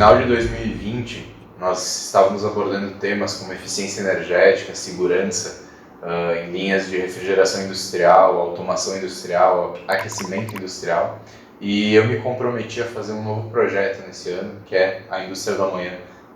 final de 2020, nós estávamos abordando temas como eficiência energética, segurança, em linhas de refrigeração industrial, automação industrial, aquecimento industrial, e eu me comprometi a fazer um novo projeto nesse ano, que é a Indústria do Amanhã,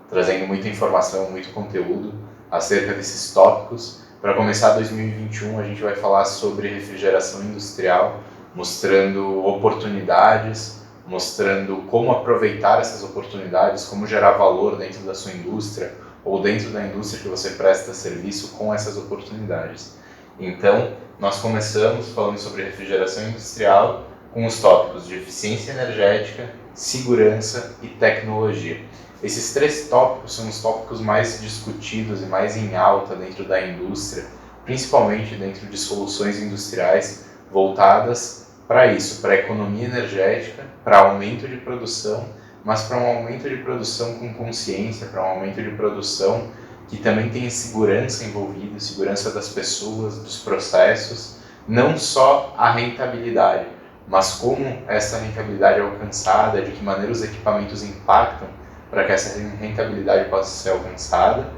trazendo muita informação, muito conteúdo acerca desses tópicos. Para começar 2021, a gente vai falar sobre refrigeração industrial, mostrando oportunidades, mostrando como aproveitar essas oportunidades, como gerar valor dentro da sua indústria ou dentro da indústria que você presta serviço com essas oportunidades. Então, nós começamos falando sobre refrigeração industrial com os tópicos de eficiência energética, segurança e tecnologia. Esses três tópicos são os tópicos mais discutidos e mais em alta dentro da indústria, principalmente dentro de soluções industriais voltadas para isso, para a economia energética, para aumento de produção, mas para um aumento de produção com consciência, para um aumento de produção que também tenha segurança envolvida, segurança das pessoas, dos processos, não só a rentabilidade, mas como essa rentabilidade é alcançada, de que maneira os equipamentos impactam para que essa rentabilidade possa ser alcançada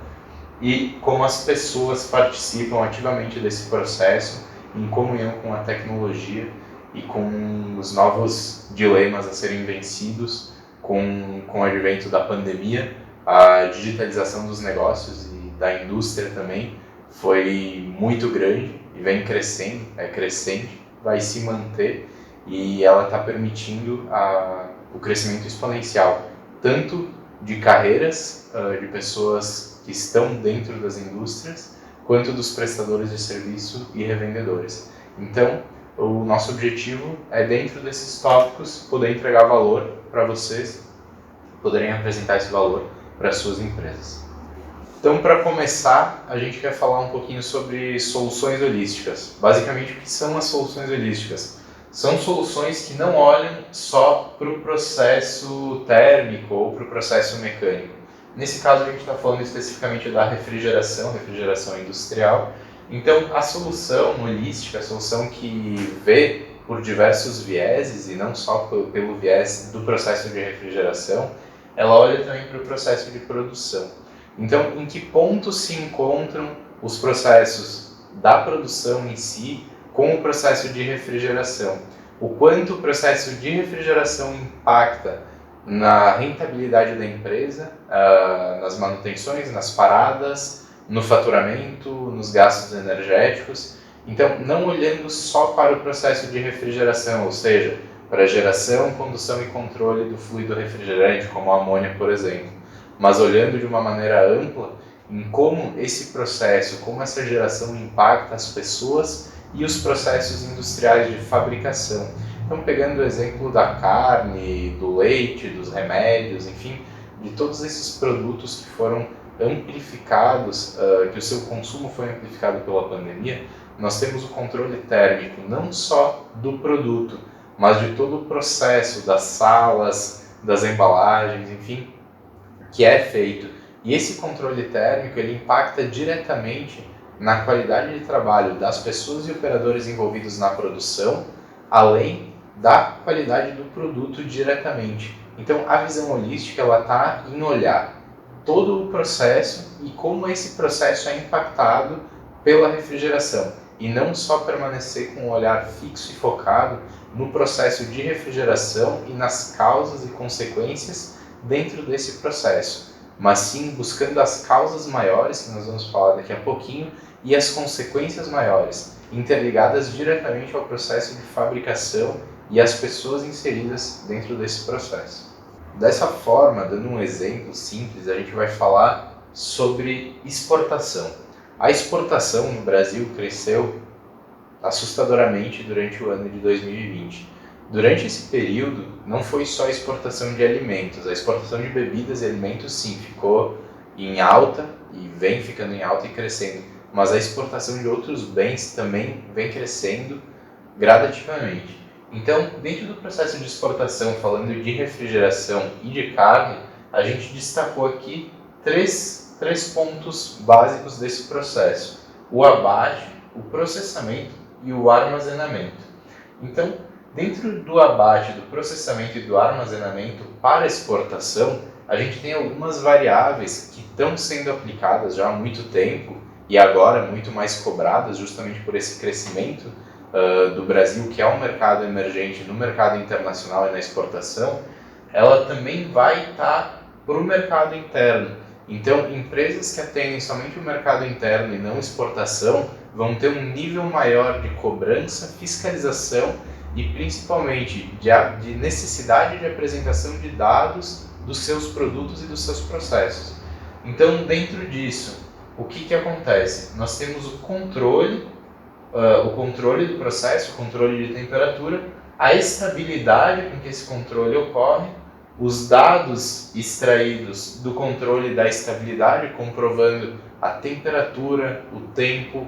e como as pessoas participam ativamente desse processo em comunhão com a tecnologia e com os novos dilemas a serem vencidos com o advento da pandemia. A digitalização dos negócios e da indústria também foi muito grande e vem crescendo, é crescente, vai se manter e ela está permitindo o crescimento exponencial, tanto de carreiras de pessoas que estão dentro das indústrias, quanto dos prestadores de serviço e revendedores. Então, o nosso objetivo é, dentro desses tópicos, poder entregar valor para vocês, poderem apresentar esse valor para as suas empresas. Então, para começar, a gente quer falar um pouquinho sobre soluções holísticas. Basicamente, o que são as soluções holísticas? São soluções que não olham só para o processo térmico ou para o processo mecânico. Nesse caso, a gente está falando especificamente da refrigeração industrial. Então, a solução holística, a solução que vê por diversos vieses e não só pelo viés do processo de refrigeração, ela olha também para o processo de produção. Então, em que ponto se encontram os processos da produção em si com o processo de refrigeração? O quanto o processo de refrigeração impacta na rentabilidade da empresa, nas manutenções, nas paradas, no faturamento, nos gastos energéticos. Então, não olhando só para o processo de refrigeração, ou seja, para a geração, condução e controle do fluido refrigerante, como a amônia, por exemplo, mas olhando de uma maneira ampla em como esse processo, como essa geração impacta as pessoas e os processos industriais de fabricação. Então, pegando o exemplo da carne, do leite, dos remédios, enfim, de todos esses produtos que foram amplificados, que o seu consumo foi amplificado pela pandemia, nós temos o controle térmico não só do produto, mas de todo o processo das salas, das embalagens, enfim, que é feito. E esse controle térmico, ele impacta diretamente na qualidade de trabalho das pessoas e operadores envolvidos na produção, além da qualidade do produto diretamente. Então, a visão holística está em olhar todo o processo e como esse processo é impactado pela refrigeração, e não só permanecer com um olhar fixo e focado no processo de refrigeração e nas causas e consequências dentro desse processo, mas sim buscando as causas maiores, que nós vamos falar daqui a pouquinho, e as consequências maiores, interligadas diretamente ao processo de fabricação e às pessoas inseridas dentro desse processo. Dessa forma, dando um exemplo simples, a gente vai falar sobre exportação. A exportação no Brasil cresceu assustadoramente durante o ano de 2020. Durante esse período, não foi só a exportação de alimentos, a exportação de bebidas e alimentos sim ficou em alta e vem ficando em alta e crescendo, mas a exportação de outros bens também vem crescendo gradativamente. Então, dentro do processo de exportação, falando de refrigeração e de carne, a gente destacou aqui três pontos básicos desse processo: o abate, o processamento e o armazenamento. Então, dentro do abate, do processamento e do armazenamento para exportação, a gente tem algumas variáveis que estão sendo aplicadas já há muito tempo e agora muito mais cobradas justamente por esse crescimento do Brasil, que é um mercado emergente no mercado internacional e na exportação, ela também vai estar para o mercado interno. Então, empresas que atendem somente o mercado interno e não exportação vão ter um nível maior de cobrança, fiscalização e principalmente de necessidade de apresentação de dados dos seus produtos e dos seus processos. Então, dentro disso, o que acontece? Nós temos o controle do processo, o controle de temperatura, a estabilidade com que esse controle ocorre, os dados extraídos do controle da estabilidade, comprovando a temperatura, o tempo,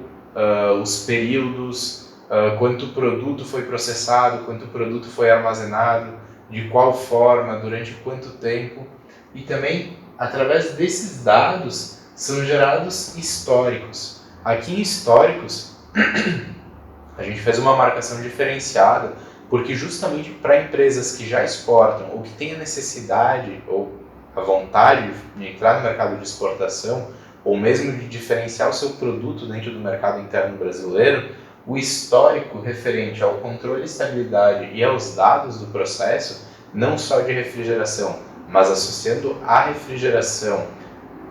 os períodos, quanto produto foi processado, quanto produto foi armazenado, de qual forma, durante quanto tempo. E também, através desses dados, são gerados históricos. Aqui em históricos, a gente fez uma marcação diferenciada, porque justamente para empresas que já exportam ou que têm a necessidade ou a vontade de entrar no mercado de exportação ou mesmo de diferenciar o seu produto dentro do mercado interno brasileiro, o histórico referente ao controle de estabilidade e aos dados do processo, não só de refrigeração, mas associando a refrigeração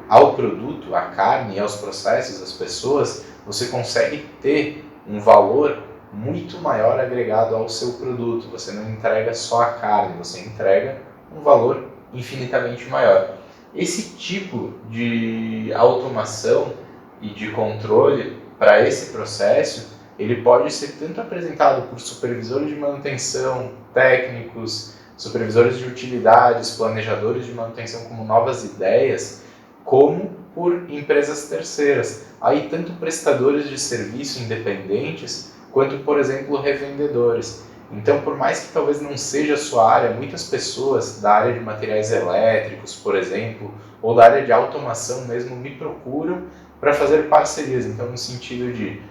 ao produto, à carne, aos processos, às pessoas, você consegue ter um valor muito maior agregado ao seu produto. Você não entrega só a carne, você entrega um valor infinitamente maior. Esse tipo de automação e de controle para esse processo, ele pode ser tanto apresentado por supervisores de manutenção, técnicos, supervisores de utilidades, planejadores de manutenção como novas ideias, como por empresas terceiras. Aí tanto prestadores de serviço independentes, quanto, por exemplo, revendedores. Então, por mais que talvez não seja a sua área, muitas pessoas da área de materiais elétricos, por exemplo, ou da área de automação mesmo, me procuram para fazer parcerias. Então, no sentido de,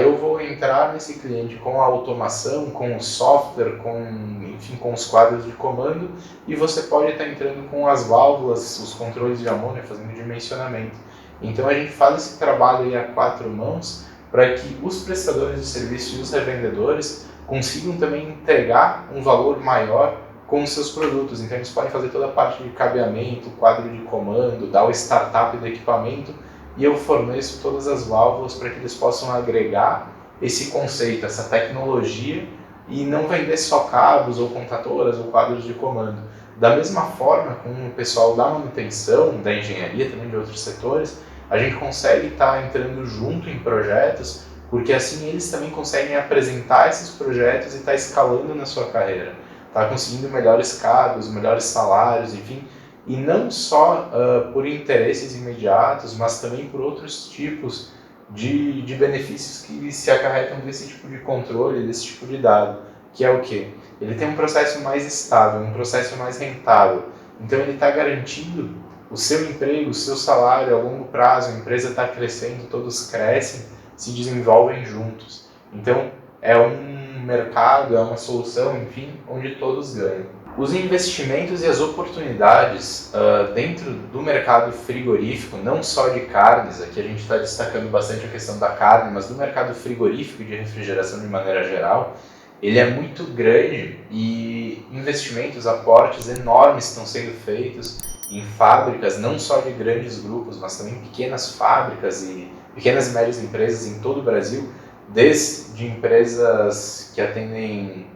eu vou entrar nesse cliente com a automação, com o software, com os quadros de comando, e você pode estar entrando com as válvulas, os controles de amônia, fazendo dimensionamento. Então, a gente faz esse trabalho aí a quatro mãos, para que os prestadores de serviço e os revendedores consigam também entregar um valor maior com os seus produtos. Então eles podem fazer toda a parte de cabeamento, quadro de comando, dar o startup do equipamento, e eu forneço todas as válvulas para que eles possam agregar esse conceito, essa tecnologia, e não vender só cabos ou contatoras ou quadros de comando. Da mesma forma, com o pessoal da manutenção, da engenharia, também de outros setores, a gente consegue estar entrando junto em projetos, porque assim eles também conseguem apresentar esses projetos e estar escalando na sua carreira, tá conseguindo melhores cargos, melhores salários, enfim, e não só por interesses imediatos, mas também por outros tipos de benefícios que se acarretam desse tipo de controle, desse tipo de dado, que é o quê? Ele tem um processo mais estável, um processo mais rentável, então ele está garantindo o seu emprego, o seu salário a longo prazo, a empresa está crescendo, todos crescem, se desenvolvem juntos. Então, é um mercado, é uma solução, enfim, onde todos ganham. Os investimentos e as oportunidades dentro do mercado frigorífico, não só de carnes, aqui a gente está destacando bastante a questão da carne, mas do mercado frigorífico e de refrigeração de maneira geral, ele é muito grande e investimentos, aportes enormes estão sendo feitos em fábricas, não só de grandes grupos, mas também pequenas fábricas e pequenas e médias empresas em todo o Brasil, desde empresas que atendem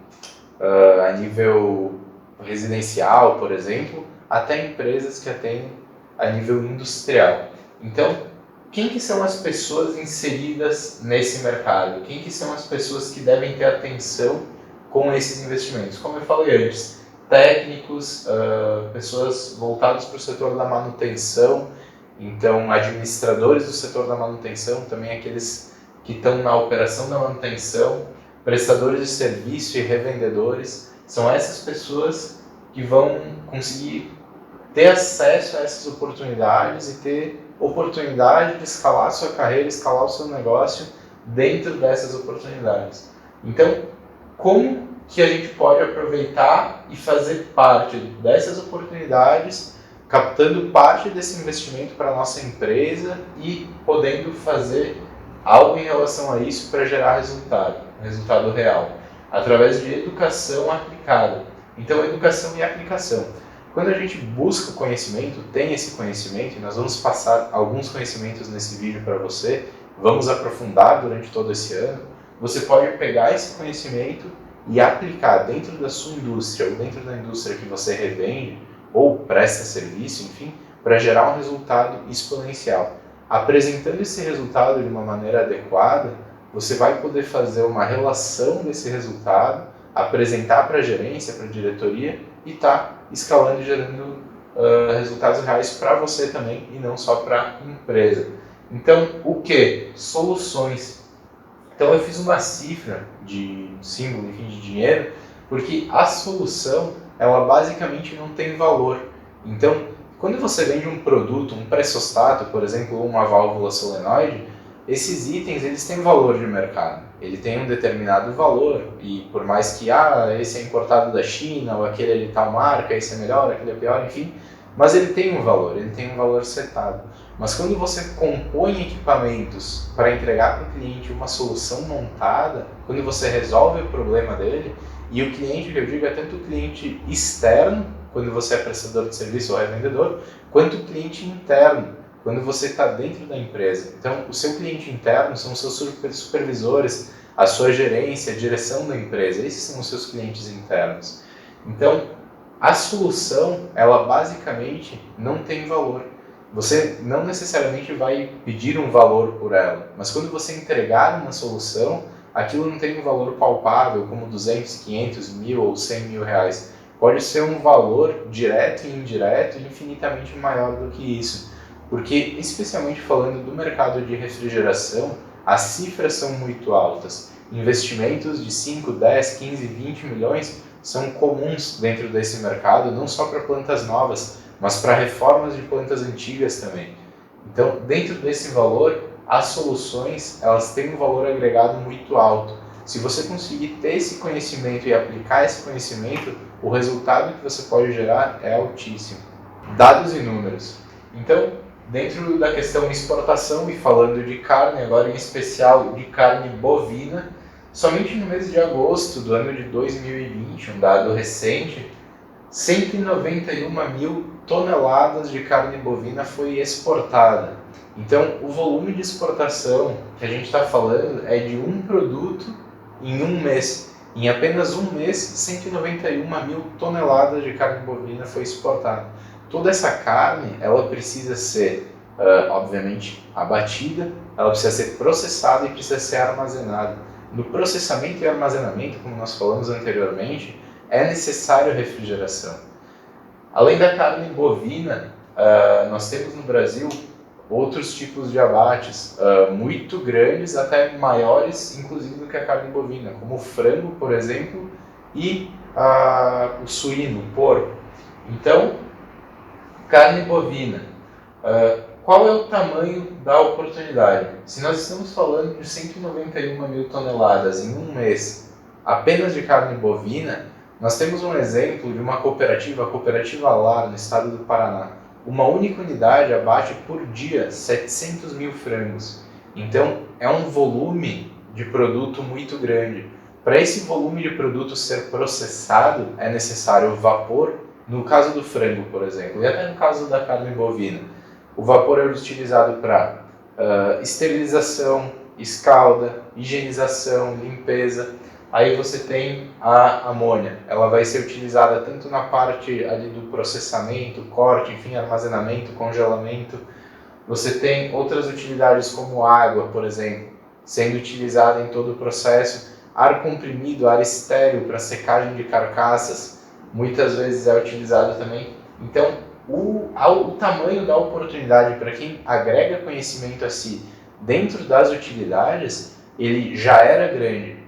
a nível residencial, por exemplo, até empresas que atendem a nível industrial. Então, quem que são as pessoas inseridas nesse mercado? Quem que são as pessoas que devem ter atenção com esses investimentos? Como eu falei antes, técnicos, pessoas voltadas para o setor da manutenção, então administradores do setor da manutenção, também aqueles que estão na operação da manutenção, prestadores de serviço e revendedores, são essas pessoas que vão conseguir ter acesso a essas oportunidades e ter oportunidade de escalar a sua carreira, escalar o seu negócio dentro dessas oportunidades. Então, como que a gente pode aproveitar e fazer parte dessas oportunidades captando parte desse investimento para a nossa empresa e podendo fazer algo em relação a isso para gerar resultado real, através de educação aplicada. Então, educação e aplicação. Quando a gente busca conhecimento, tem esse conhecimento, e nós vamos passar alguns conhecimentos nesse vídeo para você, vamos aprofundar durante todo esse ano, você pode pegar esse conhecimento e aplicar dentro da sua indústria ou dentro da indústria que você revende ou presta serviço, enfim, para gerar um resultado exponencial. Apresentando esse resultado de uma maneira adequada, você vai poder fazer uma relação desse resultado, apresentar para a gerência, para a diretoria e tá escalando e gerando resultados reais para você também e não só para a empresa. Então, o que? Soluções. Então, eu fiz uma cifra de símbolo, enfim, de dinheiro, porque a solução, ela basicamente não tem valor. Então, quando você vende um produto, um pressostato, por exemplo, ou uma válvula solenoide, esses itens eles têm valor de mercado. Ele tem um determinado valor e por mais que esse é importado da China ou aquele é de tal marca, esse é melhor, aquele é pior, enfim, mas ele tem um valor setado. Mas quando você compõe equipamentos para entregar para o cliente uma solução montada, quando você resolve o problema dele, e o cliente, que eu digo, é tanto o cliente externo, quando você é prestador de serviço ou revendedor, quanto o cliente interno, quando você está dentro da empresa. Então, o seu cliente interno são os seus supervisores, a sua gerência, a direção da empresa. Esses são os seus clientes internos. Então, a solução, ela basicamente não tem valor. Você não necessariamente vai pedir um valor por ela, mas quando você entregar uma solução, aquilo não tem um valor palpável, como 200, 500, 1.000 ou 100 mil reais. Pode ser um valor direto e indireto infinitamente maior do que isso. Porque, especialmente falando do mercado de refrigeração, as cifras são muito altas. Investimentos de 5, 10, 15, 20 milhões são comuns dentro desse mercado, não só para plantas novas, mas para reformas de plantas antigas também. Então, dentro desse valor, as soluções elas têm um valor agregado muito alto. Se você conseguir ter esse conhecimento e aplicar esse conhecimento, o resultado que você pode gerar é altíssimo. Dados e números. Então, dentro da questão exportação e falando de carne, agora em especial de carne bovina, somente no mês de agosto do ano de 2020, um dado recente, 191 mil toneladas de carne bovina foi exportada. Então, o volume de exportação que a gente está falando é de um produto em um mês. Em apenas um mês, 191 mil toneladas de carne bovina foi exportada. Toda essa carne, ela precisa ser, obviamente, abatida, ela precisa ser processada e precisa ser armazenada. No processamento e armazenamento, como nós falamos anteriormente, é necessário refrigeração. Além da carne bovina, nós temos no Brasil outros tipos de abates muito grandes, até maiores, inclusive do que a carne bovina, como o frango, por exemplo, e o suíno, o porco. Então, carne bovina. Qual é o tamanho da oportunidade? Se nós estamos falando de 191 mil toneladas em um mês, apenas de carne bovina, nós temos um exemplo de uma cooperativa, a Cooperativa Lar, no estado do Paraná. Uma única unidade abate por dia 700 mil frangos. Então, é um volume de produto muito grande. Para esse volume de produto ser processado, é necessário vapor, no caso do frango, por exemplo, e até no caso da carne bovina. O vapor é utilizado para esterilização, escalda, higienização, limpeza. Aí você tem a amônia, ela vai ser utilizada tanto na parte ali do processamento, corte, enfim, armazenamento, congelamento. Você tem outras utilidades como água, por exemplo, sendo utilizada em todo o processo. Ar comprimido, ar estéril para secagem de carcaças, muitas vezes é utilizado também. Então, o tamanho da oportunidade para quem agrega conhecimento a si dentro das utilidades, ele já era grande.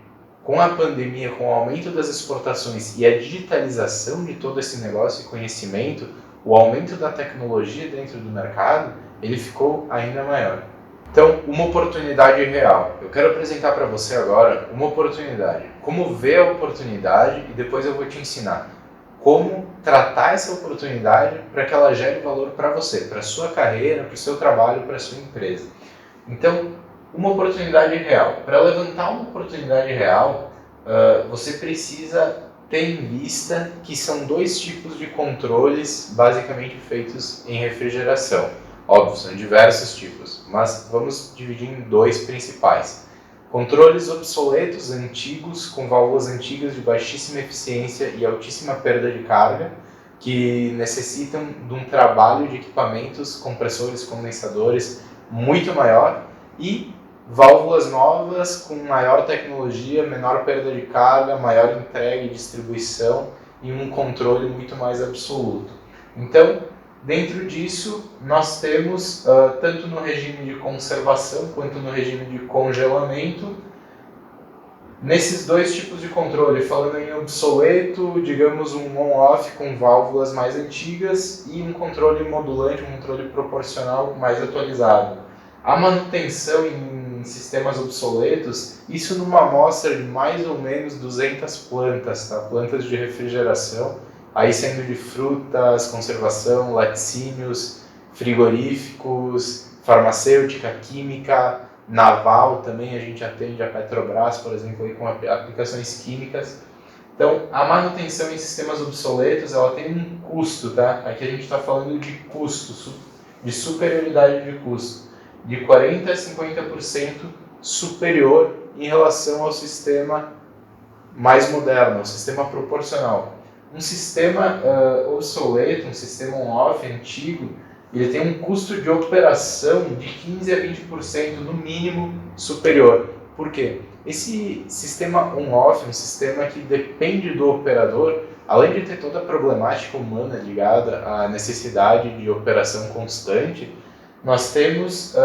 Com a pandemia, com o aumento das exportações e a digitalização de todo esse negócio e conhecimento, o aumento da tecnologia dentro do mercado, ele ficou ainda maior. Então, uma oportunidade real. Eu quero apresentar para você agora uma oportunidade. Como ver a oportunidade e depois eu vou te ensinar como tratar essa oportunidade para que ela gere valor para você, para a sua carreira, para o seu trabalho, para a sua empresa. Então, uma oportunidade real. Para levantar uma oportunidade real, você precisa ter em vista que são dois tipos de controles basicamente feitos em refrigeração. Óbvio, são diversos tipos, mas vamos dividir em dois principais. Controles obsoletos, antigos, com válvulas antigas de baixíssima eficiência e altíssima perda de carga, que necessitam de um trabalho de equipamentos, compressores, condensadores muito maior, e válvulas novas com maior tecnologia, menor perda de carga, maior entrega e distribuição e um controle muito mais absoluto. Então, dentro disso, nós temos, tanto no regime de conservação quanto no regime de congelamento, nesses dois tipos de controle, falando em obsoleto, digamos um on-off com válvulas mais antigas e um controle modulante, um controle proporcional mais atualizado. A manutenção em sistemas obsoletos, isso numa amostra de mais ou menos 200 plantas, tá? Plantas de refrigeração, aí sendo de frutas, conservação, laticínios, frigoríficos, farmacêutica, química, naval também, a gente atende a Petrobras, por exemplo, aí com aplicações químicas. Então, a manutenção em sistemas obsoletos, ela tem um custo, tá? Aqui a gente está falando de custo, de superioridade de custo, de 40% a 50% superior em relação ao sistema mais moderno, ao sistema proporcional. Um sistema obsoleto, um sistema on-off antigo, ele tem um custo de operação de 15% a 20% no mínimo superior. Por quê? Esse sistema on-off, um sistema que depende do operador, além de ter toda a problemática humana ligada à necessidade de operação constante, nós temos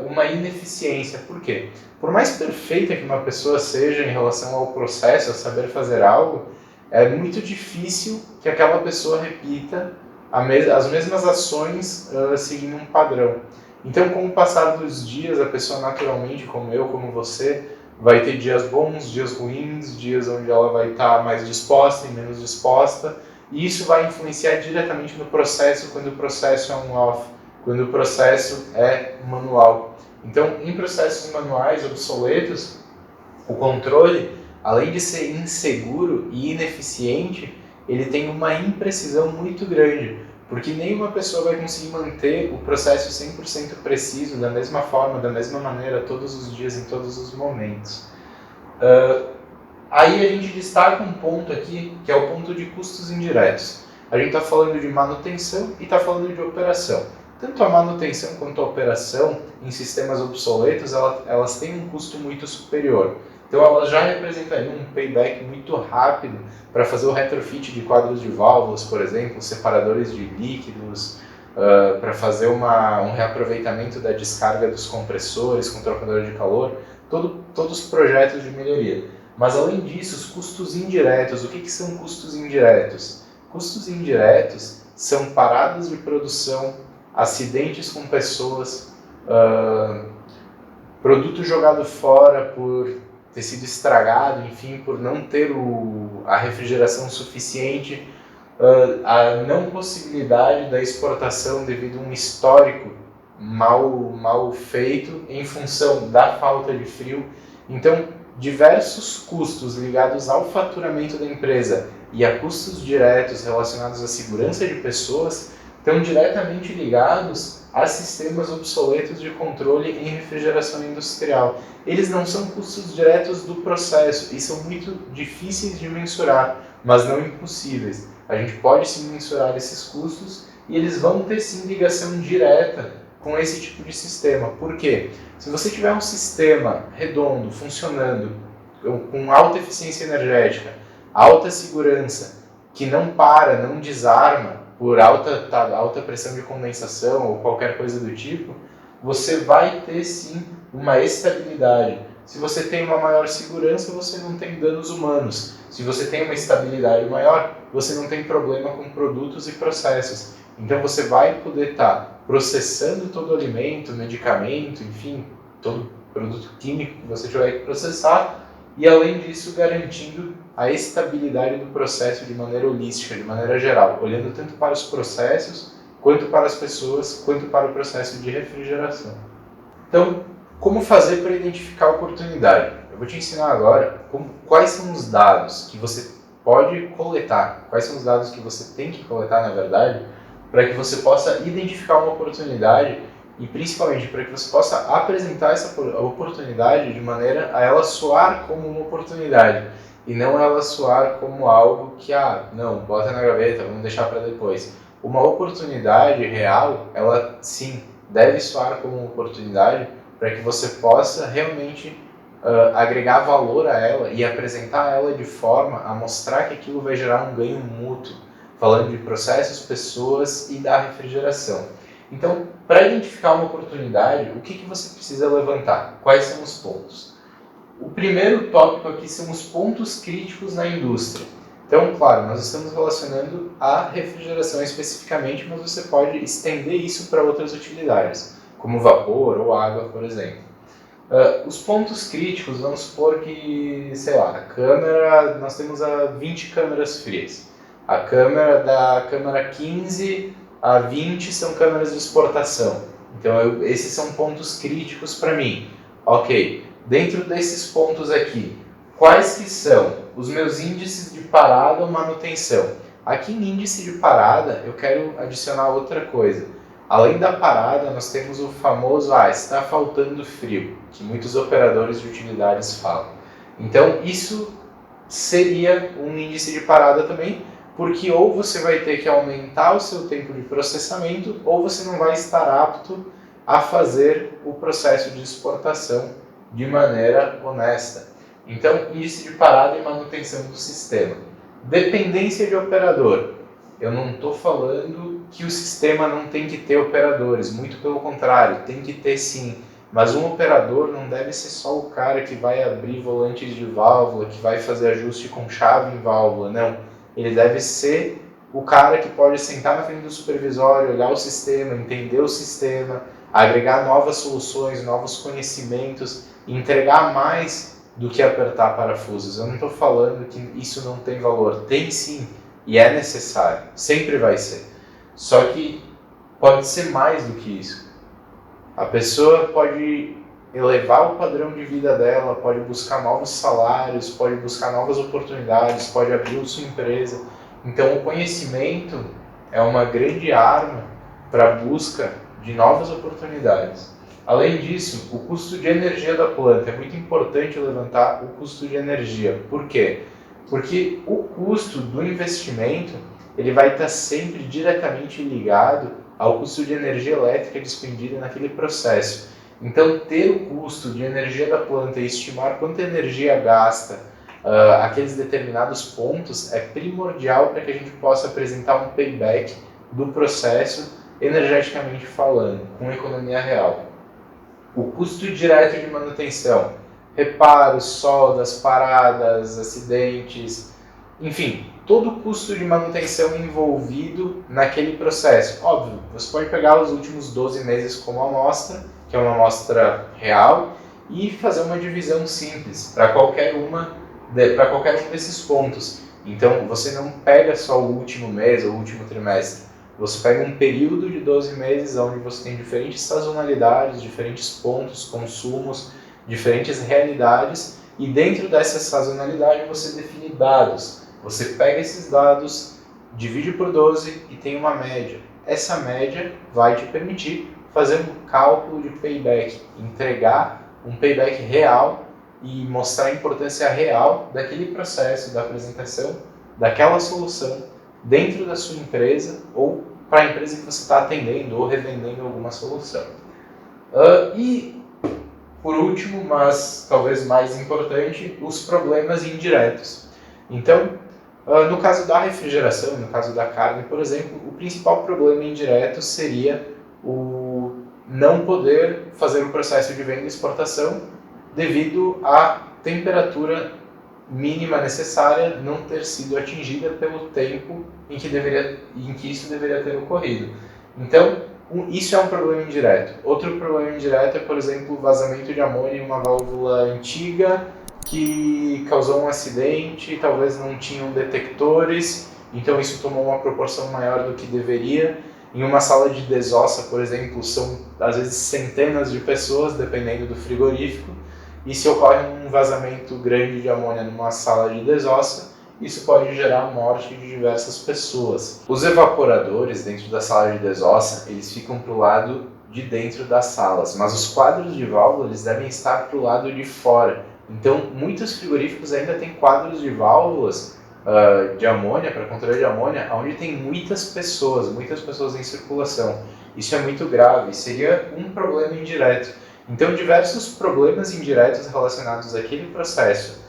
uma ineficiência. Por quê? Por mais perfeita que uma pessoa seja em relação ao processo, a saber fazer algo, é muito difícil que aquela pessoa repita as mesmas ações seguindo um padrão. Então, com o passar dos dias, a pessoa naturalmente, como eu, como você, vai ter dias bons, dias ruins, dias onde ela vai estar mais disposta e menos disposta, e isso vai influenciar diretamente no processo quando o processo é on-off, quando o processo é manual. Então, em processos manuais obsoletos, o controle, além de ser inseguro e ineficiente, ele tem uma imprecisão muito grande, porque nenhuma pessoa vai conseguir manter o processo 100% preciso, da mesma forma, da mesma maneira, todos os dias, em todos os momentos. Aí a gente destaca um ponto aqui, que é o ponto de custos indiretos. A gente está falando de manutenção e está falando de operação. Tanto a manutenção quanto a operação em sistemas obsoletos, elas têm um custo muito superior. Então elas já representariam um payback muito rápido para fazer o retrofit de quadros de válvulas, por exemplo, separadores de líquidos, para fazer um reaproveitamento da descarga dos compressores com trocador de calor, todos os projetos de melhoria. Mas além disso, os custos indiretos, o que são custos indiretos? Custos indiretos são paradas de produção, acidentes com pessoas, produto jogado fora por ter sido estragado, enfim, por não ter a refrigeração suficiente, a não possibilidade da exportação devido a um histórico mal feito em função da falta de frio. Então, diversos custos ligados ao faturamento da empresa e a custos diretos relacionados à segurança de pessoas estão diretamente ligados a sistemas obsoletos de controle em refrigeração industrial. Eles não são custos diretos do processo e são muito difíceis de mensurar, mas não impossíveis. A gente pode sim mensurar esses custos e eles vão ter sim ligação direta com esse tipo de sistema. Por quê? Se você tiver um sistema redondo, funcionando, com alta eficiência energética, alta segurança, que não para, não desarma, por alta pressão de condensação ou qualquer coisa do tipo, você vai ter sim uma estabilidade. Se você tem uma maior segurança, você não tem danos humanos. Se você tem uma estabilidade maior, você não tem problema com produtos e processos. Então você vai poder estar processando todo o alimento, medicamento, enfim, todo produto químico que você tiver que processar e, além disso, garantindo a estabilidade do processo de maneira holística, de maneira geral, olhando tanto para os processos, quanto para as pessoas, quanto para o processo de refrigeração. Então, como fazer para identificar a oportunidade? Eu vou te ensinar agora quais são os dados que você pode coletar, quais são os dados que você tem que coletar, na verdade, para que você possa identificar uma oportunidade e, principalmente, para que você possa apresentar essa oportunidade de maneira a ela soar como uma oportunidade e não ela soar como algo que, não, bota na gaveta, vamos deixar para depois. Uma oportunidade real, ela sim deve soar como uma oportunidade para que você possa realmente agregar valor a ela e apresentar ela de forma a mostrar que aquilo vai gerar um ganho mútuo, falando de processos, pessoas e da refrigeração. Então, para identificar uma oportunidade, o que você precisa levantar? Quais são os pontos? O primeiro tópico aqui são os pontos críticos na indústria. Então, claro, nós estamos relacionando a refrigeração especificamente, mas você pode estender isso para outras utilidades, como vapor ou água, por exemplo. Os pontos críticos, vamos supor que, sei lá, a câmara, nós temos 20 câmaras frias. A câmara da câmara 15 a 20 são câmaras de exportação. Então, esses são pontos críticos para mim. Ok, dentro desses pontos aqui, quais que são os meus índices de parada ou manutenção? Aqui em índice de parada, eu quero adicionar outra coisa. Além da parada, nós temos o famoso, está faltando frio, que muitos operadores de utilidades falam. Então, isso seria um índice de parada também, porque ou você vai ter que aumentar o seu tempo de processamento, ou você não vai estar apto a fazer o processo de exportação de maneira honesta. Então, índice de parada e manutenção do sistema. Dependência de operador. Eu não estou falando que o sistema não tem que ter operadores, muito pelo contrário, tem que ter sim. Mas um operador não deve ser só o cara que vai abrir volantes de válvula, que vai fazer ajuste com chave em válvula, não. Ele deve ser o cara que pode sentar na frente do supervisório, olhar o sistema, entender o sistema, agregar novas soluções, novos conhecimentos, entregar mais do que apertar parafusos. Eu não estou falando que isso não tem valor, tem sim. E é necessário, sempre vai ser. Só que pode ser mais do que isso. A pessoa pode elevar o padrão de vida dela, pode buscar novos salários, pode buscar novas oportunidades, pode abrir sua empresa. Então o conhecimento é uma grande arma para a busca de novas oportunidades. Além disso, o custo de energia da planta. É muito importante levantar o custo de energia. Por quê? Porque o custo do investimento ele vai estar sempre diretamente ligado ao custo de energia elétrica despendida naquele processo. Então, ter o custo de energia da planta e estimar quanta energia gasta aqueles determinados pontos é primordial para que a gente possa apresentar um payback do processo energeticamente falando, com economia real. O custo direto de manutenção, reparos, soldas, paradas, acidentes, enfim, todo o custo de manutenção envolvido naquele processo. Óbvio, você pode pegar os últimos 12 meses como amostra, que é uma amostra real, e fazer uma divisão simples para qualquer um desses pontos. Então, você não pega só o último mês ou o último trimestre. Você pega um período de 12 meses onde você tem diferentes sazonalidades, diferentes pontos, consumos, diferentes realidades, e dentro dessa sazonalidade você define dados. Você pega esses dados, divide por 12 e tem uma média. Essa média vai te permitir fazer um cálculo de payback, entregar um payback real e mostrar a importância real daquele processo, da apresentação, daquela solução dentro da sua empresa ou para a empresa que você está atendendo ou revendendo alguma solução. E, por último, mas talvez mais importante, os problemas indiretos. Então, no caso da refrigeração, no caso da carne, por exemplo, o principal problema indireto seria o não poder fazer o processo de venda e exportação devido à temperatura mínima necessária não ter sido atingida pelo tempo em que isso deveria ter ocorrido. Então, isso é um problema indireto. Outro problema indireto é, por exemplo, o vazamento de amônia em uma válvula antiga que causou um acidente, talvez não tinham detectores, então isso tomou uma proporção maior do que deveria. Em uma sala de desossa, por exemplo, são às vezes centenas de pessoas, dependendo do frigorífico, e se ocorre um vazamento grande de amônia numa sala de desossa, isso pode gerar a morte de diversas pessoas. Os evaporadores dentro da sala de desossa, eles ficam para o lado de dentro das salas, mas os quadros de válvula eles devem estar para o lado de fora. Então, muitos frigoríficos ainda têm quadros de válvulas de amônia, para controle de amônia, onde tem muitas pessoas em circulação. Isso é muito grave, seria um problema indireto. Então, diversos problemas indiretos relacionados àquele processo,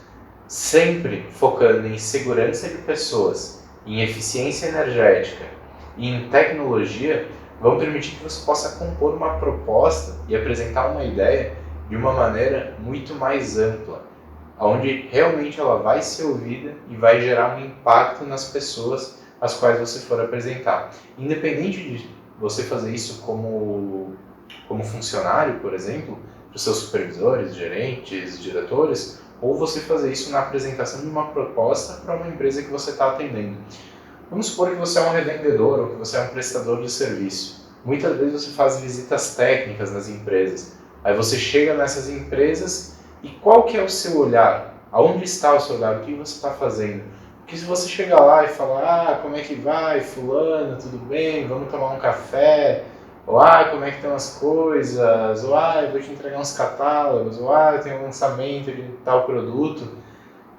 sempre focando em segurança de pessoas, em eficiência energética e em tecnologia, vão permitir que você possa compor uma proposta e apresentar uma ideia de uma maneira muito mais ampla, onde realmente ela vai ser ouvida e vai gerar um impacto nas pessoas às quais você for apresentar. Independente de você fazer isso como funcionário, por exemplo, para os seus supervisores, gerentes, diretores, ou você fazer isso na apresentação de uma proposta para uma empresa que você está atendendo. Vamos supor que você é um revendedor ou que você é um prestador de serviço. Muitas vezes você faz visitas técnicas nas empresas. Aí você chega nessas empresas e qual que é o seu olhar? Aonde está o seu olhar? O que você está fazendo? Porque se você chegar lá e falar, como é que vai, fulano, tudo bem, vamos tomar um café, ou como é que estão as coisas, ou eu vou te entregar uns catálogos, ou eu tenho um lançamento de tal produto.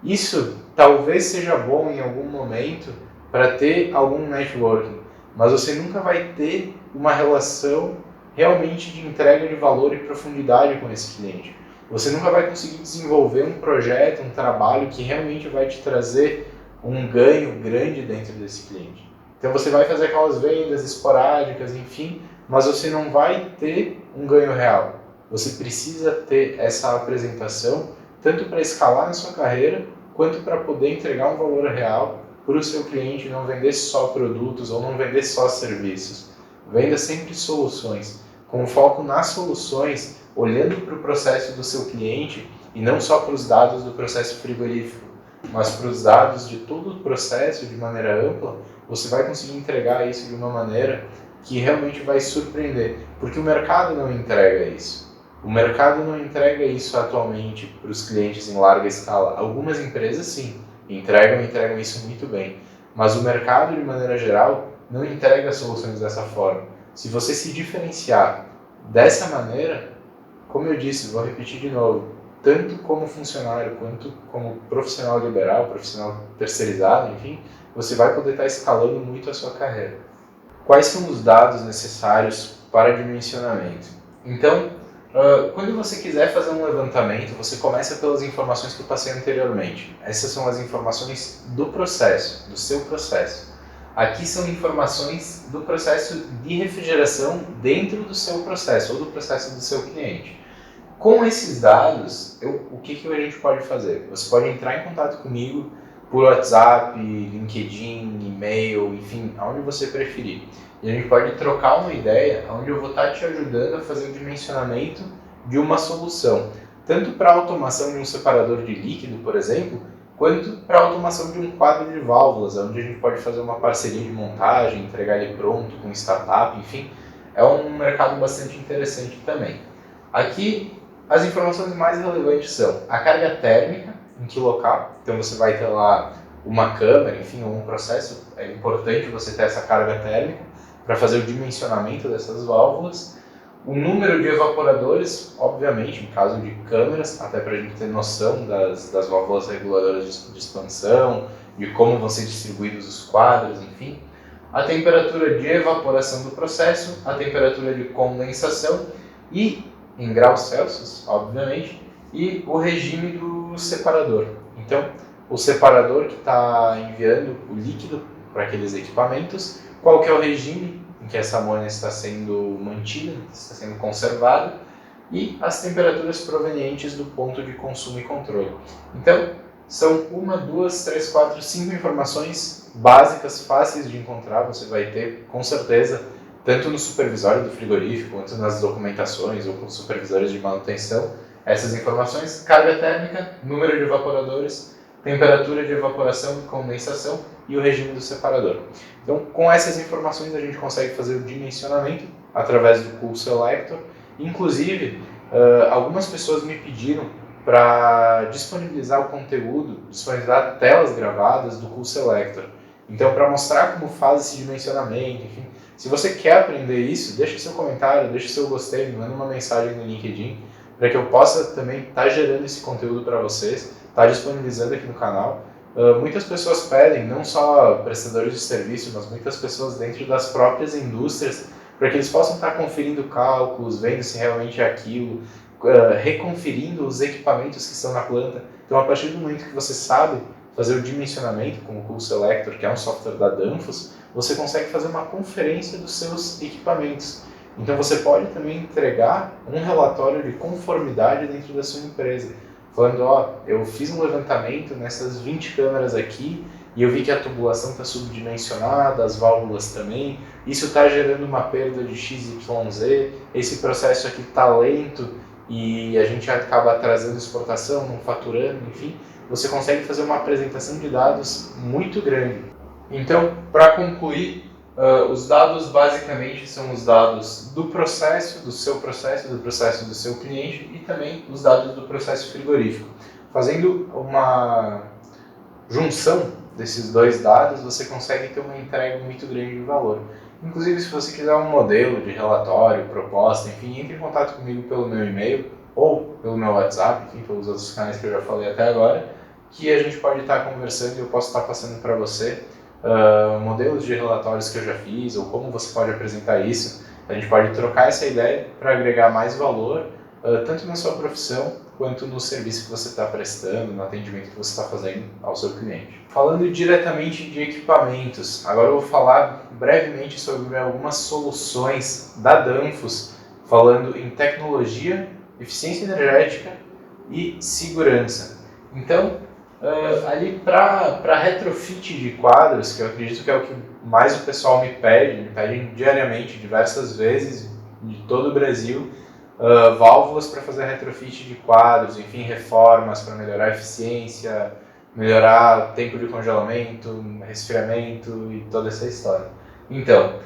Isso talvez seja bom em algum momento para ter algum networking, mas você nunca vai ter uma relação realmente de entrega de valor e profundidade com esse cliente. Você nunca vai conseguir desenvolver um projeto, um trabalho que realmente vai te trazer um ganho grande dentro desse cliente. Então você vai fazer aquelas vendas esporádicas, enfim, mas você não vai ter um ganho real. Você precisa ter essa apresentação, tanto para escalar na sua carreira, quanto para poder entregar um valor real para o seu cliente, não vender só produtos ou não vender só serviços. Venda sempre soluções, com foco nas soluções, olhando para o processo do seu cliente e não só para os dados do processo frigorífico, mas para os dados de todo o processo de maneira ampla, você vai conseguir entregar isso de uma maneira que realmente vai surpreender, porque o mercado não entrega isso. O mercado não entrega isso atualmente para os clientes em larga escala. Algumas empresas sim, entregam isso muito bem, mas o mercado de maneira geral não entrega soluções dessa forma. Se você se diferenciar dessa maneira, como eu disse, vou repetir de novo, tanto como funcionário quanto como profissional liberal, profissional terceirizado, enfim, você vai poder estar escalando muito a sua carreira. Quais são os dados necessários para dimensionamento? Então, quando você quiser fazer um levantamento, você começa pelas informações que eu passei anteriormente. Essas são as informações do processo, do seu processo. Aqui são informações do processo de refrigeração dentro do seu processo ou do processo do seu cliente. Com esses dados, o que a gente pode fazer? Você pode entrar em contato comigo por WhatsApp, LinkedIn, e-mail, enfim, aonde você preferir. E a gente pode trocar uma ideia onde eu vou estar te ajudando a fazer o dimensionamento de uma solução, tanto para a automação de um separador de líquido, por exemplo, quanto para a automação de um quadro de válvulas, onde a gente pode fazer uma parceria de montagem, entregar ele pronto com startup, enfim, é um mercado bastante interessante também. Aqui, as informações mais relevantes são a carga térmica, em que local, então você vai ter lá uma câmera, enfim, ou um processo, é importante você ter essa carga térmica para fazer o dimensionamento dessas válvulas, o número de evaporadores, obviamente, em caso de câmeras, até para a gente ter noção das válvulas reguladoras de expansão, de como vão ser distribuídos os quadros, enfim, a temperatura de evaporação do processo, a temperatura de condensação e, em graus Celsius, obviamente, e o regime do separador. Então, o separador que está enviando o líquido para aqueles equipamentos, qual que é o regime em que essa amônia está sendo mantida, está sendo conservada, e as temperaturas provenientes do ponto de consumo e controle. Então, são 1, 2, 3, 4, 5 informações básicas, fáceis de encontrar, você vai ter, com certeza, tanto no supervisório do frigorífico, quanto nas documentações ou com os supervisores de manutenção, essas informações: carga térmica, número de evaporadores, temperatura de evaporação e condensação e o regime do separador. Então, com essas informações a gente consegue fazer o dimensionamento através do Cool Selector. Inclusive, algumas pessoas me pediram para disponibilizar o conteúdo, disponibilizar telas gravadas do Cool Selector. Então, para mostrar como faz esse dimensionamento, enfim, se você quer aprender isso, deixa seu comentário, deixa seu gostei, me manda uma mensagem no LinkedIn, para que eu possa também estar gerando esse conteúdo para vocês, estar disponibilizando aqui no canal. Muitas pessoas pedem, não só prestadores de serviço, mas muitas pessoas dentro das próprias indústrias, para que eles possam estar conferindo cálculos, vendo se realmente é aquilo, reconferindo os equipamentos que estão na planta. Então, a partir do momento que você sabe fazer o dimensionamento com o Cool Selector, que é um software da Danfoss, você consegue fazer uma conferência dos seus equipamentos. Então, você pode também entregar um relatório de conformidade dentro da sua empresa, falando, eu fiz um levantamento nessas 20 câmeras aqui e eu vi que a tubulação está subdimensionada, as válvulas também, isso está gerando uma perda de XYZ, esse processo aqui está lento e a gente acaba atrasando exportação, não faturando, enfim, você consegue fazer uma apresentação de dados muito grande. Então, para concluir, os dados basicamente são os dados do processo, do processo do seu cliente e também os dados do processo frigorífico. Fazendo uma junção desses dois dados, você consegue ter uma entrega muito grande de valor. Inclusive, se você quiser um modelo de relatório, proposta, enfim, entre em contato comigo pelo meu e-mail ou pelo meu WhatsApp, enfim, pelos outros canais que eu já falei até agora, que a gente pode estar conversando e eu posso estar passando para você modelos de relatórios que eu já fiz ou como você pode apresentar isso. A gente pode trocar essa ideia para agregar mais valor, tanto na sua profissão quanto no serviço que você está prestando, no atendimento que você está fazendo ao seu cliente. Falando diretamente de equipamentos, agora eu vou falar brevemente sobre algumas soluções da Danfoss, falando em tecnologia, eficiência energética e segurança. Então, ali para retrofit de quadros, que eu acredito que é o que mais o pessoal me pedem diariamente, diversas vezes, de todo o Brasil, válvulas para fazer retrofit de quadros, enfim, reformas para melhorar a eficiência, melhorar tempo de congelamento, resfriamento e toda essa história. Então,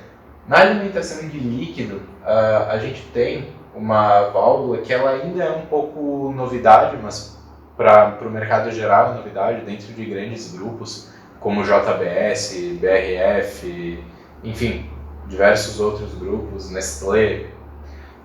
na alimentação de líquido, a gente tem uma válvula que ela ainda é um pouco novidade, mas para o mercado geral é novidade, dentro de grandes grupos como JBS, BRF, enfim, diversos outros grupos, Nestlé.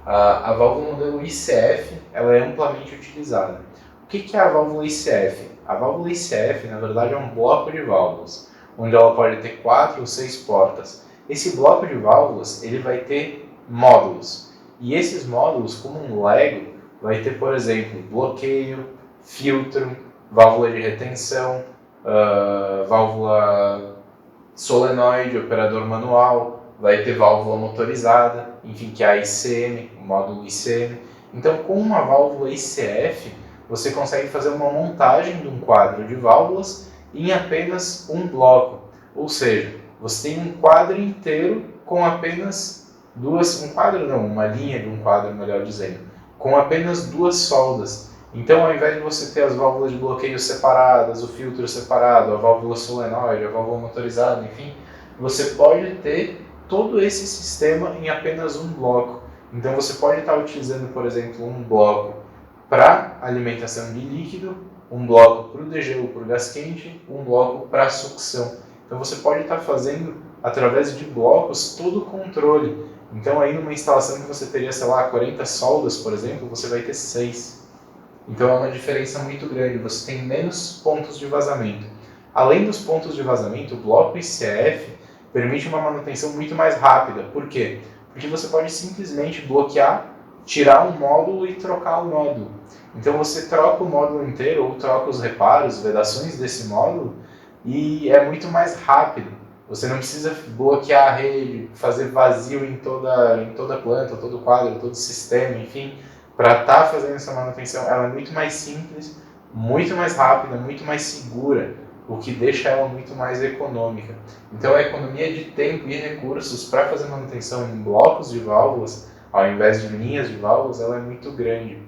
A válvula modelo ICF ela é amplamente utilizada. O que é a válvula ICF? A válvula ICF, na verdade, é um bloco de válvulas, onde ela pode ter 4 ou 6 portas. Esse bloco de válvulas ele vai ter módulos, e esses módulos, como um Lego, vai ter, por exemplo, bloqueio, filtro, válvula de retenção, válvula solenoide, operador manual, vai ter válvula motorizada, enfim, que é a ICM, o módulo ICM. Então, com uma válvula ICF, você consegue fazer uma montagem de um quadro de válvulas em apenas um bloco. Ou seja, você tem um quadro inteiro com apenas uma linha de um quadro, melhor dizendo, com apenas 2 soldas. Então, ao invés de você ter as válvulas de bloqueio separadas, o filtro separado, a válvula solenoide, a válvula motorizada, enfim, você pode ter todo esse sistema em apenas um bloco. Então, você pode estar utilizando, por exemplo, um bloco para alimentação de líquido, um bloco para o degelo por gás quente, um bloco para sucção. Então, você pode estar fazendo, através de blocos, todo o controle. Então, aí numa instalação que você teria, sei lá, 40 soldas, por exemplo, você vai ter 6. Então é uma diferença muito grande, você tem menos pontos de vazamento. Além dos pontos de vazamento, o bloco ICF permite uma manutenção muito mais rápida. Por quê? Porque você pode simplesmente bloquear, tirar um módulo e trocar o módulo. Então você troca o módulo inteiro ou troca os reparos, vedações desse módulo e é muito mais rápido. Você não precisa bloquear a rede, fazer vazio em toda a planta, todo o quadro, todo o sistema, enfim. Para estar fazendo essa manutenção, ela é muito mais simples, muito mais rápida, muito mais segura, o que deixa ela muito mais econômica. Então a economia de tempo e recursos para fazer manutenção em blocos de válvulas, ao invés de linhas de válvulas, ela é muito grande.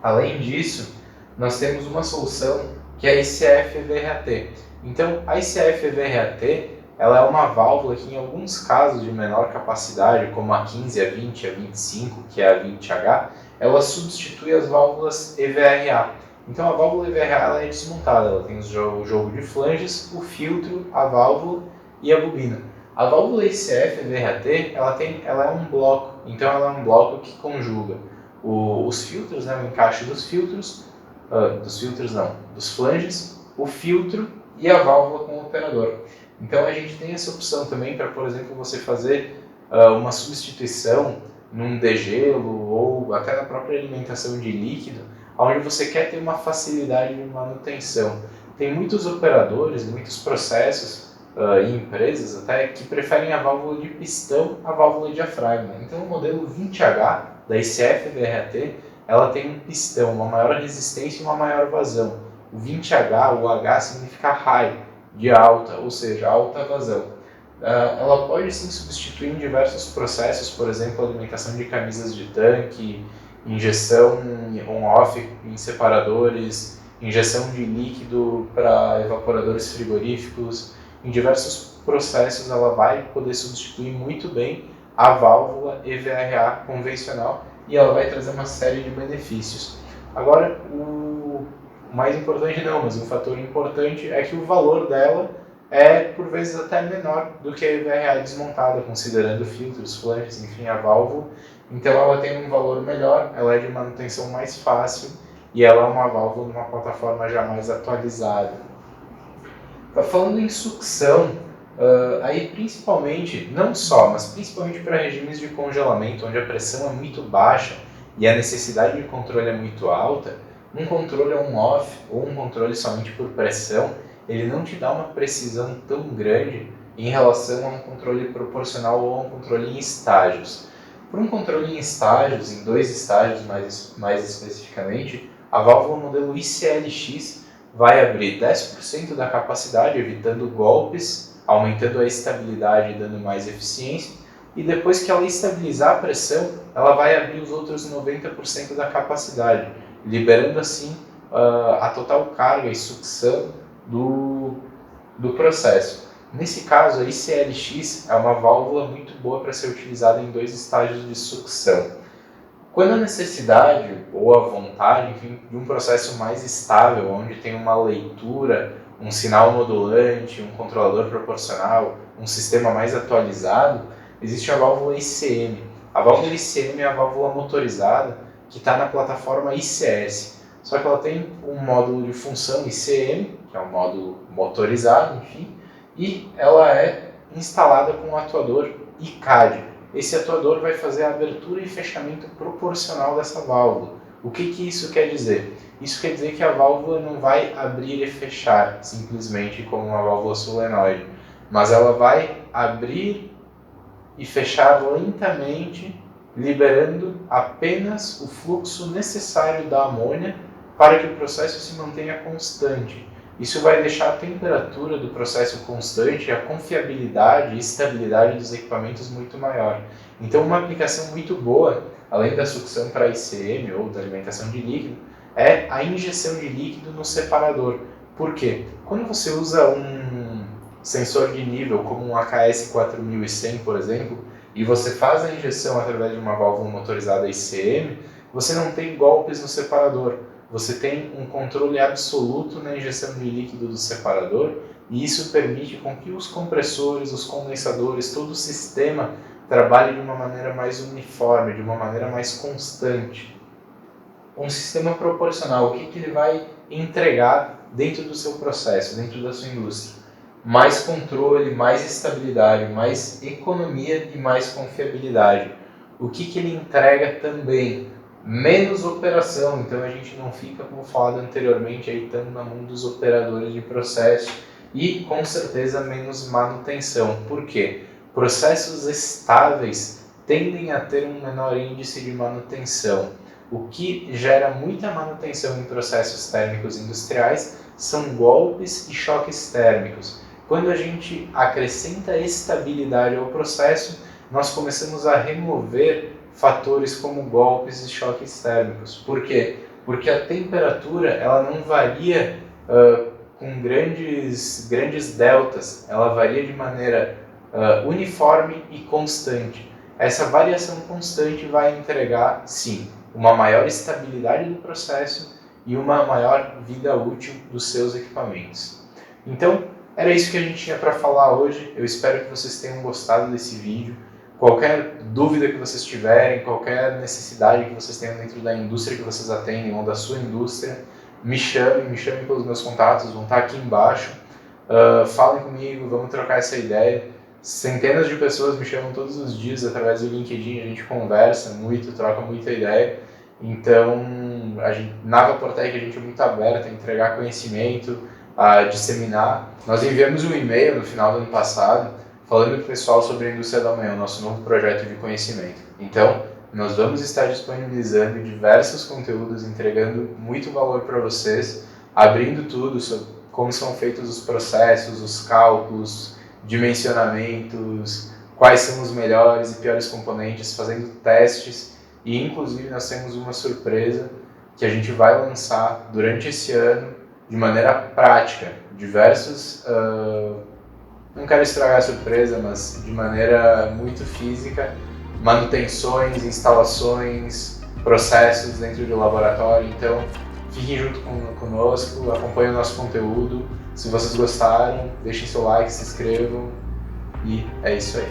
Além disso, nós temos uma solução que é a ICF-EVRAT. Então, a ICF-EVRAT ela é uma válvula que, em alguns casos de menor capacidade, como a 15, a 20, a 25, que é a 20H, ela substitui as válvulas EVRA. Então, a válvula EVRA ela é desmontada, ela tem o jogo de flanges, o filtro, a válvula e a bobina. A válvula ICF-EVRAT ela é um bloco, então ela é um bloco que conjuga os filtros, né, o encaixe dos filtros, dos flanges, o filtro e a válvula com o operador. Então a gente tem essa opção também para, por exemplo, você fazer uma substituição num degelo ou até na própria alimentação de líquido, onde você quer ter uma facilidade de manutenção. Tem muitos operadores, muitos processos e empresas até que preferem a válvula de pistão à válvula de diafragma. Então o modelo 20H da ICF-VRAT, ela tem um pistão, uma maior resistência e uma maior vazão. O 20H, o H significa high, de alta, ou seja, alta vazão. Ela pode sim substituir em diversos processos, por exemplo, alimentação de camisas de tanque, injeção on-off em separadores, injeção de líquido para evaporadores frigoríficos. Em diversos processos ela vai poder substituir muito bem a válvula EVRA convencional e ela vai trazer uma série de benefícios. Agora, o mais importante não, mas um fator importante é que o valor dela é por vezes até menor do que a EVRA desmontada, considerando filtros, flanges, enfim, a válvula. Então ela tem um valor melhor, ela é de manutenção mais fácil e ela é uma válvula numa plataforma já mais atualizada. Falando em sucção, aí principalmente, não só, mas principalmente para regimes de congelamento, onde a pressão é muito baixa e a necessidade de controle é muito alta, um controle on-off ou um controle somente por pressão, ele não te dá uma precisão tão grande em relação a um controle proporcional ou a um controle em estágios. Para um controle em estágios, em 2 estágios mais especificamente, a válvula modelo ICLX vai abrir 10% da capacidade, evitando golpes, aumentando a estabilidade e dando mais eficiência, e depois que ela estabilizar a pressão, ela vai abrir os outros 90% da capacidade, liberando assim a total carga e sucção do processo. Nesse caso, a ICLX é uma válvula muito boa para ser utilizada em 2 estágios de sucção. Quando a necessidade ou a vontade, enfim, de um processo mais estável, onde tem uma leitura, um sinal modulante, um controlador proporcional, um sistema mais atualizado, existe a válvula ICM. A válvula ICM é a válvula motorizada que está na plataforma ICS. Só que ela tem um módulo de função ICM, que é um módulo motorizado, enfim, e ela é instalada com um atuador ICAD. Esse atuador vai fazer a abertura e fechamento proporcional dessa válvula. O que isso quer dizer? Isso quer dizer que a válvula não vai abrir e fechar simplesmente como uma válvula solenoide, mas ela vai abrir e fechar lentamente, liberando apenas o fluxo necessário da amônia para que o processo se mantenha constante. Isso vai deixar a temperatura do processo constante, a confiabilidade e estabilidade dos equipamentos muito maior. Então, uma aplicação muito boa, além da sucção para ICM ou da alimentação de líquido, é a injeção de líquido no separador. Por quê? Quando você usa um sensor de nível, como um AKS 4100, por exemplo, e você faz a injeção através de uma válvula motorizada ICM, você não tem golpes no separador. Você tem um controle absoluto na injeção de líquido do separador e isso permite com que os compressores, os condensadores, todo o sistema trabalhe de uma maneira mais uniforme, de uma maneira mais constante. Um sistema proporcional, o que ele vai entregar dentro do seu processo, dentro da sua indústria? Mais controle, mais estabilidade, mais economia e mais confiabilidade. O que ele entrega também? Menos operação, então a gente não fica, como falado anteriormente, aí tanto na mão dos operadores de processo e com certeza menos manutenção. Por quê? Processos estáveis tendem a ter um menor índice de manutenção. O que gera muita manutenção em processos térmicos industriais são golpes e choques térmicos. Quando a gente acrescenta estabilidade ao processo, nós começamos a remover fatores como golpes e choques térmicos. Por quê? porque a temperatura ela não varia com grandes deltas, ela varia de maneira uniforme e constante. Essa variação constante vai entregar, sim, uma maior estabilidade do processo e uma maior vida útil dos seus equipamentos. Então, era isso que a gente tinha para falar hoje. Eu espero que vocês tenham gostado desse vídeo. Qualquer dúvida que vocês tiverem, qualquer necessidade que vocês tenham dentro da indústria que vocês atendem ou da sua indústria, me chamem pelos meus contatos, vão estar aqui embaixo. Falem comigo, vamos trocar essa ideia. Centenas de pessoas me chamam todos os dias através do LinkedIn, a gente conversa muito, troca muita ideia. Então, na Vaportec a gente é muito aberto a entregar conhecimento, a disseminar. Nós enviamos um e-mail no final do ano passado falando para o pessoal sobre a Indústria da Manhã, nosso novo projeto de conhecimento. Então, nós vamos estar disponibilizando diversos conteúdos, entregando muito valor para vocês, abrindo tudo sobre como são feitos os processos, os cálculos, dimensionamentos, quais são os melhores e piores componentes, fazendo testes e inclusive nós temos uma surpresa que a gente vai lançar durante esse ano de maneira prática, diversos, não quero estragar a surpresa, mas de maneira muito física, manutenções, instalações, processos dentro do laboratório. Então, fiquem junto conosco, acompanhem o nosso conteúdo. Se vocês gostaram, deixem seu like, se inscrevam e é isso aí.